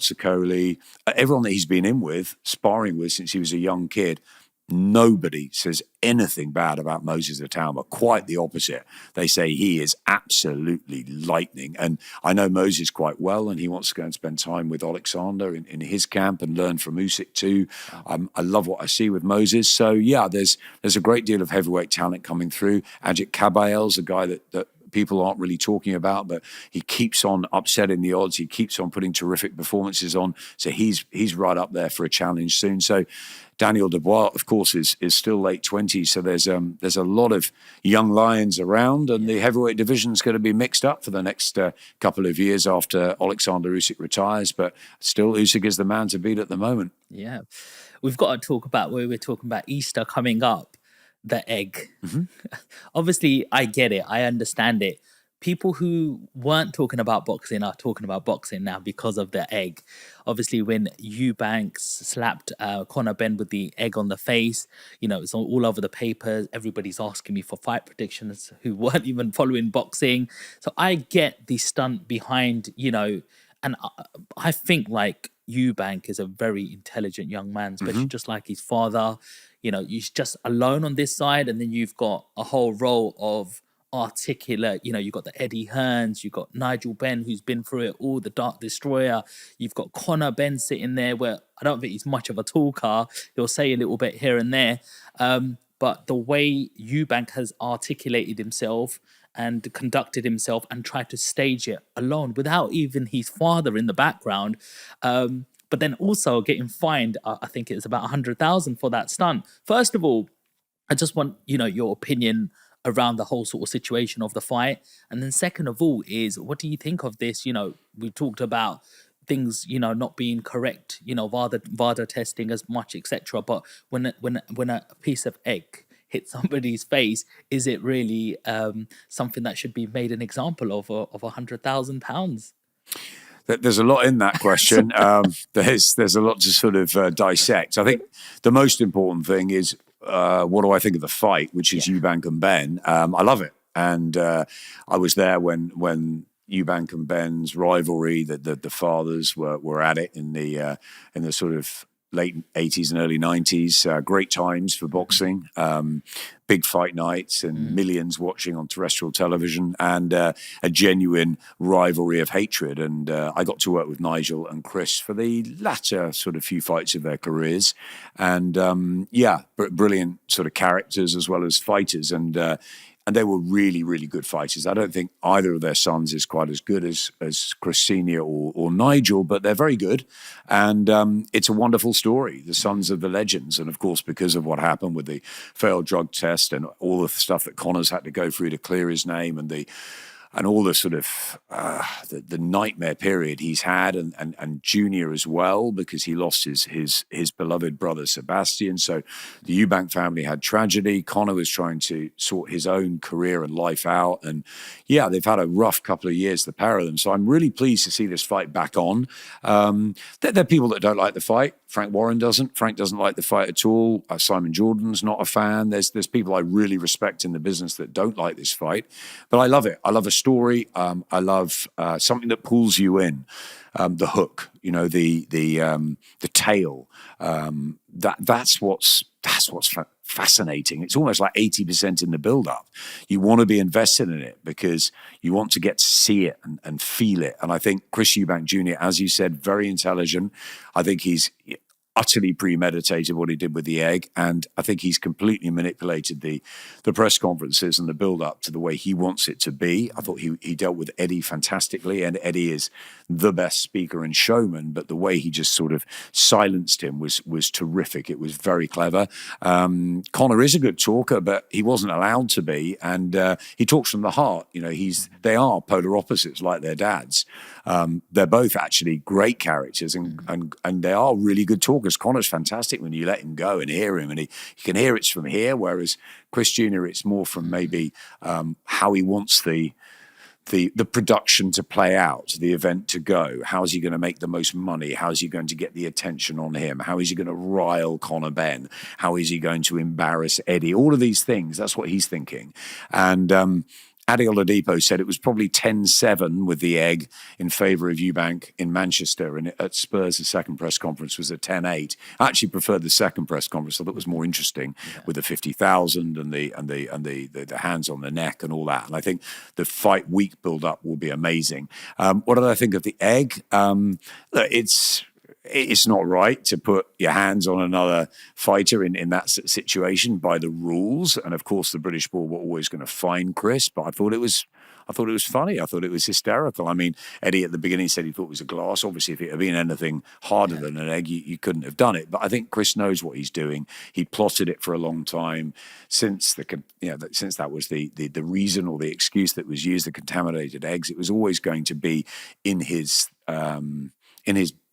Sokoli, everyone that he's been in with, sparring with since he was a young kid, nobody says anything bad about Moses Atama. Quite the opposite. They say he is absolutely lightning. And I know Moses quite well, and he wants to go and spend time with Oleksandr in his camp and learn from Usyk too. I love what I see with Moses. So yeah, there's a great deal of heavyweight talent coming through. Ajit Kabayel's a guy that people aren't really talking about, but he keeps on upsetting the odds. He keeps on putting terrific performances on. So he's right up there for a challenge soon. So Daniel Dubois, of course, is still late 20s. So there's a lot of young lions around, and the heavyweight division is going to be mixed up for the next couple of years after Oleksandr Usyk retires. But still, Usyk is the man to beat at the moment. Yeah. We've got to talk about where we're talking about Easter coming up. The egg. Obviously, I get it. I understand it. People who weren't talking about boxing are talking about boxing now because of the egg. Obviously, when Eubank slapped Conor Benn with the egg on the face, it's all over the papers. Everybody's asking me for fight predictions who weren't even following boxing. So I get the stunt behind, and I think like Eubank is a very intelligent young man, especially just like his father. He's just alone on this side, and then you've got a whole row of articulate, you've got the Eddie Hearns, you've got Nigel Benn, who's been through it all, the Dark Destroyer. You've got Conor Benn sitting there where I don't think he's much of a talker. He'll say a little bit here and there. But the way Eubank has articulated himself and conducted himself and tried to stage it alone without even his father in the background, but then also getting fined, I think it was about 100,000 for that stunt. First of all, I just want, your opinion around the whole sort of situation of the fight. And then second of all is, what do you think of this? We talked about things, not being correct, VADA testing as much, etc. But when a piece of egg hits somebody's face, is it really something that should be made an example of £100,000? There's a lot in that question. There's a lot to sort of dissect. I think the most important thing is what do I think of the fight, which is Eubank and Benn. I love it, and I was there when Eubank and Benn's rivalry, the fathers were at it in the sort of late 80s and early 90s. Great times for boxing. Big fight nights and millions watching on terrestrial television, and a genuine rivalry of hatred. And I got to work with Nigel and Chris for the latter sort of few fights of their careers. And brilliant sort of characters as well as fighters. And they were really, really good fighters. I don't think either of their sons is quite as good as Chris Senior or Nigel, but they're very good. And it's a wonderful story, the sons of the legends. And of course, because of what happened with the failed drug test and all the stuff that Conor's had to go through to clear his name, and all the sort of the nightmare period he's had, and Junior as well, because he lost his beloved brother Sebastian. So the Eubank family had tragedy. Conor was trying to sort his own career and life out, and they've had a rough couple of years, the pair of them. So I'm really pleased to see this fight back on. There are people that don't like the fight. Frank Warren doesn't. Frank doesn't like the fight at all. Simon Jordan's not a fan. There's people I really respect in the business that don't like this fight, but I love it. I love a story. I love something that pulls you in. The hook, the tale. That's what's fascinating. It's almost like 80% in the build-up. You want to be invested in it because you want to get to see it and feel it. And I think Chris Eubank Jr., as you said, very intelligent. I think he's utterly premeditated what he did with the egg, and I think he's completely manipulated the press conferences and the build-up to the way he wants it to be. I thought he dealt with Eddie fantastically, and Eddie is the best speaker and showman, but the way he just sort of silenced him was terrific. It was very clever. Conor is a good talker, but he wasn't allowed to be, and he talks from the heart. They are polar opposites like their dads. They're both actually great characters, and they are really good talkers. Conor's fantastic when you let him go and hear him, and you can hear it's from here, whereas Chris Jr., it's more from maybe how he wants the production to play out, the event to go. How is he going to make the most money? How is he going to get the attention on him? How is he going to rile Conor Benn? How is he going to embarrass Eddie? All of these things, that's what he's thinking. And Adi Oladipo said it was probably 10-7 with the egg in favour of Eubank in Manchester, and at Spurs, the second press conference was at 10-8. I actually preferred the second press conference. I thought it was more interesting with the 50,000 and the hands on the neck and all that. And I think the fight week build-up will be amazing. What did I think of the egg? It's not right to put your hands on another fighter in that situation by the rules. And of course, the British board were always going to fine Chris, but I thought it was funny. I thought it was hysterical. I mean, Eddie at the beginning said he thought it was a glass. Obviously, if it had been anything harder than an egg, you couldn't have done it. But I think Chris knows what he's doing. He plotted it for a long time since since that was the reason or the excuse that was used, the contaminated eggs. It was always going to be in his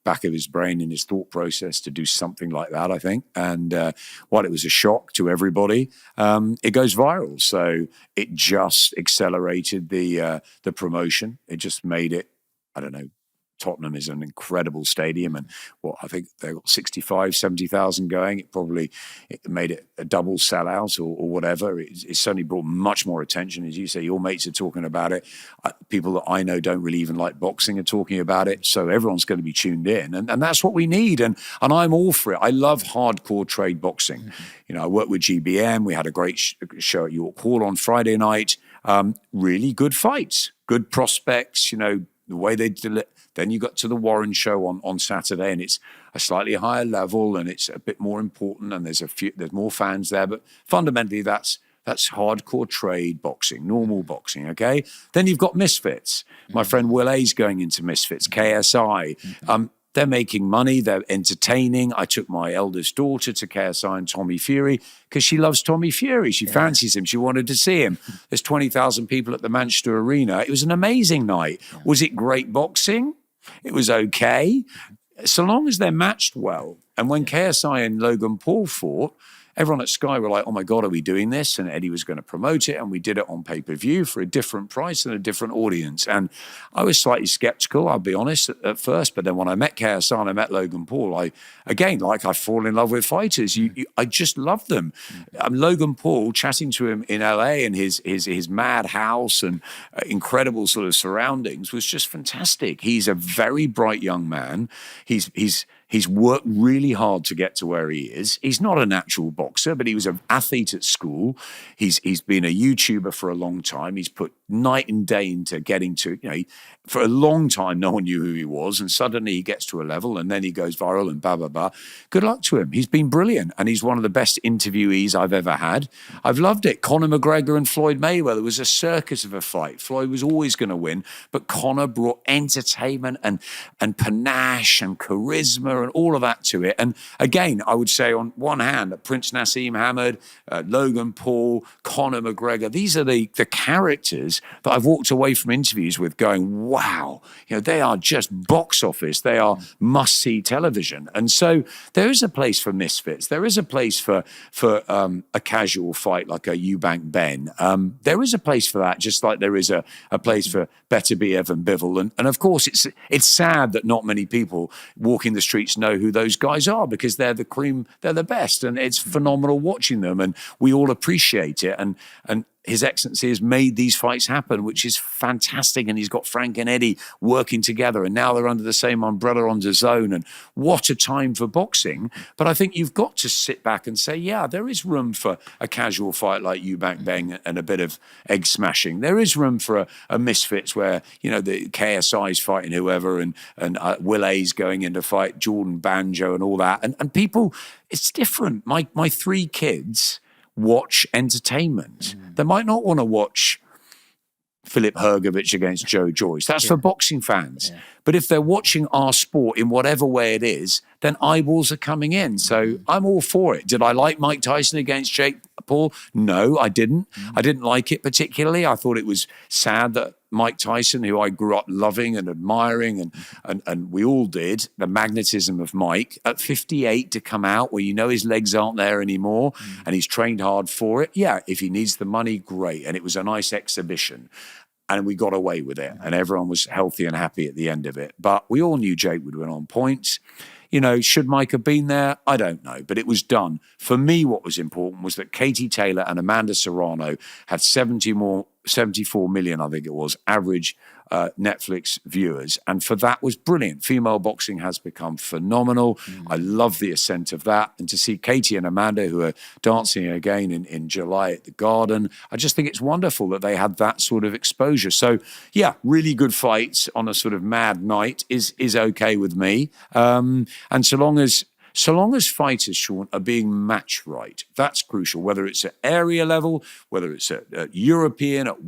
back of his brain, in his thought process, to do something like that, I think. And while it was a shock to everybody, it goes viral. So it just accelerated the promotion. It just made it, I don't know, Tottenham is an incredible stadium, and I think they've got 65, 70,000 going. It made it a double sellout or whatever. It certainly brought much more attention. As you say, your mates are talking about it. People that I know don't really even like boxing are talking about it. So everyone's going to be tuned in, and that's what we need. And I'm all for it. I love hardcore trade boxing. Mm-hmm. I worked with GBM. We had a great show at York Hall on Friday night. Really good fights, good prospects. The way they did it. Then you got to the Warren show on Saturday, and it's a slightly higher level, and it's a bit more important, and there's more fans there. But fundamentally, that's hardcore trade boxing, normal boxing. Okay. Then you've got Misfits. My friend Will A's going into Misfits, KSI. They're making money. They're entertaining. I took my eldest daughter to KSI and Tommy Fury because she loves Tommy Fury. She fancies him. She wanted to see him. There's 20,000 people at the Manchester Arena. It was an amazing night. Was it great boxing? It was okay. So long as they're matched well. And when KSI and Logan Paul fought, everyone at Sky were like, oh my God, are we doing this? And Eddie was going to promote it, and we did it on pay-per-view for a different price and a different audience. And I was slightly skeptical, I'll be honest, at first. But then when I met KSI and I met Logan Paul, I fall in love with fighters. I just love them. Logan Paul, chatting to him in LA and his mad house and incredible sort of surroundings was just fantastic. He's a very bright young man. He's worked really hard to get to where he is. He's not a natural boxer, but he was an athlete at school. He's been a YouTuber for a long time. He's put night and day into getting to, for a long time, no one knew who he was. And suddenly he gets to a level and then he goes viral and blah, blah, blah. Good luck to him. He's been brilliant. And he's one of the best interviewees I've ever had. I've loved it. Conor McGregor and Floyd Mayweather was a circus of a fight. Floyd was always going to win, but Conor brought entertainment and panache and charisma and all of that to it. And again, I would say on one hand, Prince Nassim Hamad, Logan Paul, Conor McGregor, these are the characters that I've walked away from interviews with going, wow, they are just box office. They are must-see television. And so there is a place for misfits. There is a place for a casual fight like a Eubank Ben. There is a place for that, just like there is a place for Beterbiev and Bivol. And of course, it's sad that not many people walking the streets know who those guys are because they're the cream, they're the best. And it's phenomenal watching them. And we all appreciate it. And His Excellency has made these fights happen, which is fantastic. And he's got Frank and Eddie working together. And now they're under the same umbrella on DAZN. And what a time for boxing. But I think you've got to sit back and say, yeah, there is room for a casual fight like Eubank Bang and a bit of egg smashing. There is room for a misfits where, the KSI's fighting whoever and Will A's going in to fight Jordan Banjo and all that. And people, it's different. My three kids watch entertainment. They might not want to watch Philip Hergovich against Joe Joyce. That's for boxing fans. Yeah. But if they're watching our sport in whatever way it is, then eyeballs are coming in. So I'm all for it. Did I like Mike Tyson against Jake Paul? No, I didn't. I didn't like it particularly. I thought it was sad that Mike Tyson, who I grew up loving and admiring, and we all did, the magnetism of Mike, at 58 to come out where his legs aren't there anymore and he's trained hard for it. Yeah, if he needs the money, great. And it was a nice exhibition. And we got away with it. And everyone was healthy and happy at the end of it. But we all knew Jake would win on points. Should Mike have been there? I don't know. But it was done. For me, what was important was that Katie Taylor and Amanda Serrano had 70 74 million, I think it was, average Netflix viewers. And for that was brilliant. Female boxing has become phenomenal. I love the ascent of that. And to see Katie and Amanda, who are dancing again in July at the Garden, I just think it's wonderful that they had that sort of exposure. So, yeah, really good fights on a sort of mad night is okay with me. And so long as fighters, Sean, are being match right, that's crucial, whether it's at area level, whether it's at European, at